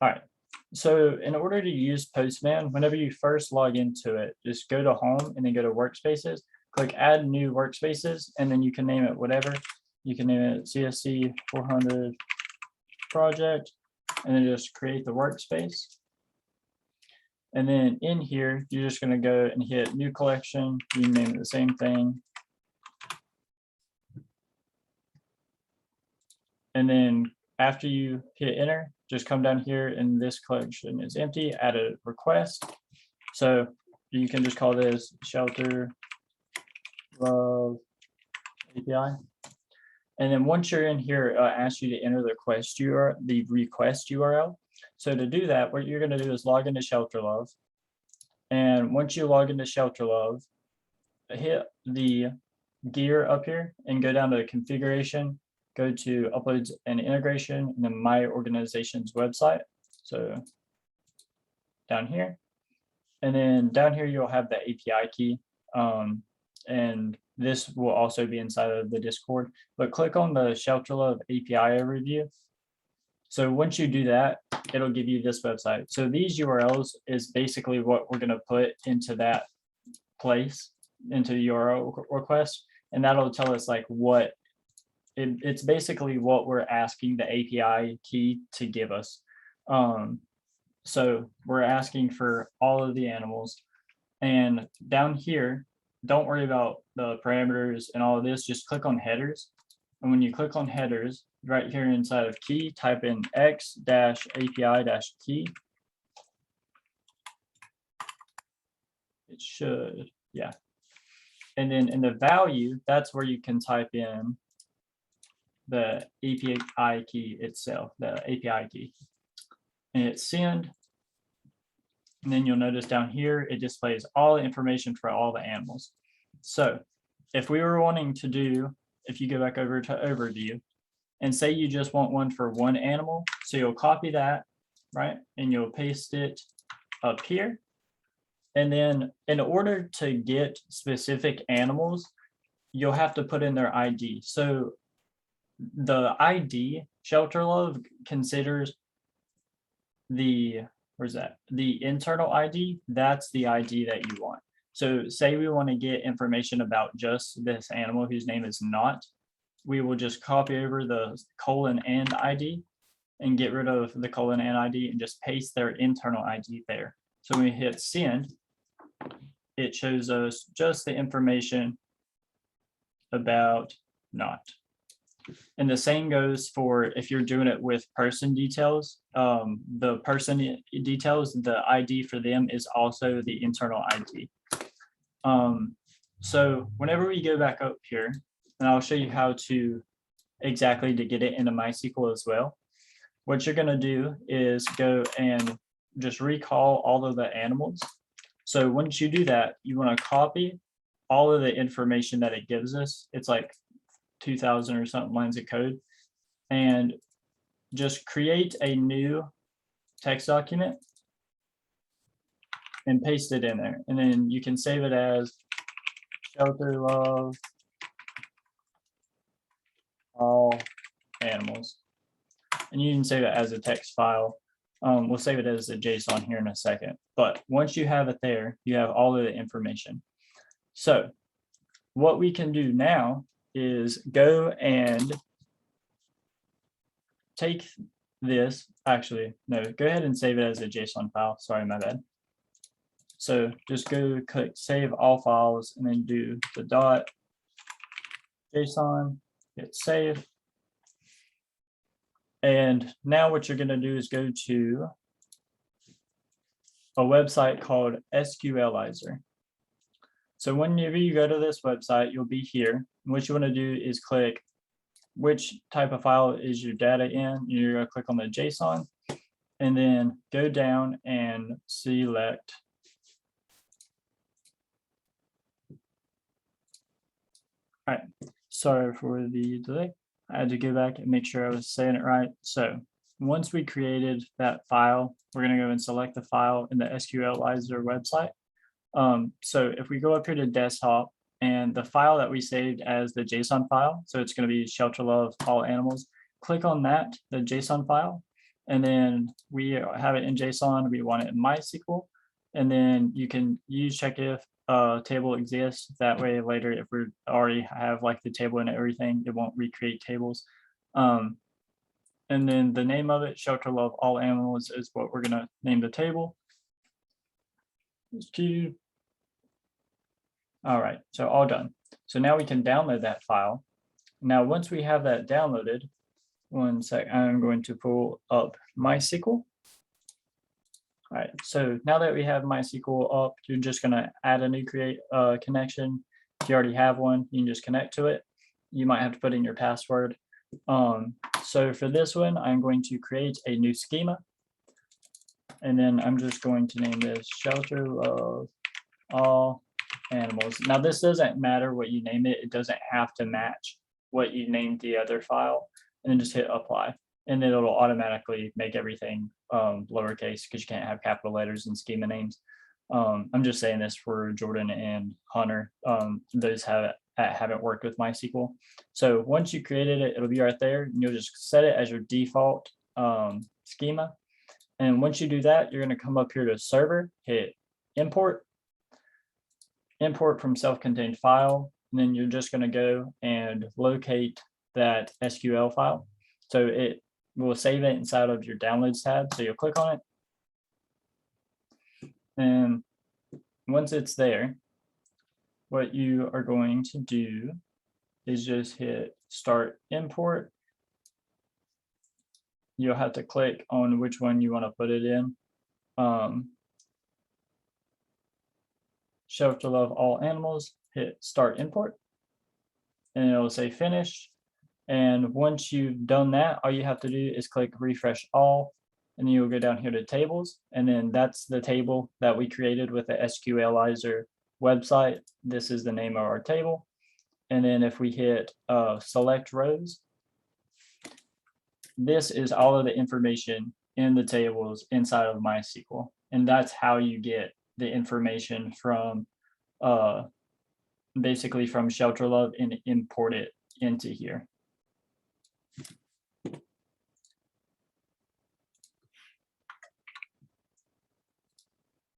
All right. So in order to use Postman, whenever you first log into it, just go to home and then go to workspaces, click add new workspaces, and then you can name it whatever. You can name it CSC 400 project, and then just create the workspace. And then in here, you're just going to go and hit new collection. You can name it the same thing. And then after you hit enter, just come down here and this collection is empty, add a request. So you can just call this shelter love API. And then once you're in here, it'll ask you to enter the request URL. So to do that, what you're going to do is log into Shelter Love. And once you log into Shelter Love, hit the gear up here and go down to configuration, go to uploads and integration, and then my organization's website. So down here, and then down here, you'll have the API key. And this will also be inside of the Discord, but click on the Shelter Love API overview. So once you do that, it'll give you this website. So these URLs is basically what we're going to put into that place, into the URL request, and that'll tell us like what it's basically what we're asking the API key to give us. So we're asking for all of the animals, and down here, don't worry about the parameters and all of this, just click on headers. And when you click on headers, right here inside of key, type in x-api-key. It should, yeah. And then in the value, that's where you can type in the API key itself, the API key. And hit send. And then you'll notice down here, it displays all the information for all the animals. So if we were wanting to do, if you go back over to overview and say you just want one for one animal, so you'll copy that, right? And you'll paste it up here. And then in order to get specific animals, you'll have to put in their ID. So the ID, Shelter Love considers the, where's that? The internal ID, that's the ID that you want. So say we want to get information about just this animal whose name is not, we will just copy over the colon and ID and get rid of the colon and ID and just paste their internal ID there. So when we hit send, it shows us just the information about not. And the same goes for if you're doing it with person details. The person details, the ID for them is also the internal ID. So whenever we go back up here, and I'll show you how to exactly to get it into MySQL as well. What you're going to do is go and just recall all of the animals. So once you do that, you want to copy all of the information that it gives us. It's like 2,000 or something lines of code, and just create a new text document and paste it in there. And then you can save it as Shelter Love all animals. And you can save it as a text file. We'll save it as a JSON here in a second. But once you have it there, you have all of the information. So what we can do now is go and take this, actually, no, go ahead and save it as a JSON file. Sorry, my bad. So just go click save all files and then do the dot JSON, hit save. And now what you're going to do is go to a website called SQLizer. So whenever you go to this website, you'll be here. And what you want to do is click which type of file is your data in. You're going to click on the JSON and then go down and select all right, sorry for the delay. I had to go back and make sure I was saying it right. So once we created that file, we're going to go and select the file in the SQLizer website. So if we go up here to desktop and the file that we saved as the JSON file, so it's going to be Shelter Love all animals, click on that, the JSON file, and then we have it in JSON, we want it in MySQL, and then you can use check if table exists. That way later, if we already have like the table and everything, it won't recreate tables. And then the name of it, shelter love all animals, is what we're gonna name the table. It's cute. All right, so all done. So now we can download that file. Now, once we have that downloaded, one sec, I'm going to pull up MySQL. All right, so now that we have MySQL up, you're just gonna add a new create connection. If you already have one, you can just connect to it. You might have to put in your password. So for this one, I'm going to create a new schema. And then I'm just going to name this shelter of all animals. Now this doesn't matter what you name it. It doesn't have to match what you named the other file. And then just hit apply. And then it'll automatically make everything lowercase because you can't have capital letters in schema names. I'm just saying this for Jordan and Hunter. Those haven't worked with MySQL. So once you created it, it'll be right there. And you'll just set it as your default schema. And once you do that, you're going to come up here to server, hit import from self-contained file. And then you're just going to go and locate that SQL file. So it will save it inside of your downloads tab. So you'll click on it. And once it's there, what you are going to do is just hit start import. You'll have to click on which one you want to put it in. Shelter love all animals, hit start import, and it'll say finish. And once you've done that, all you have to do is click refresh all, and then you'll go down here to tables, and then that's the table that we created with the SQLizer website. This is the name of our table. And then if we hit select rows, this is all of the information in the tables inside of MySQL. And that's how you get the information from basically from shelter love and import it into here.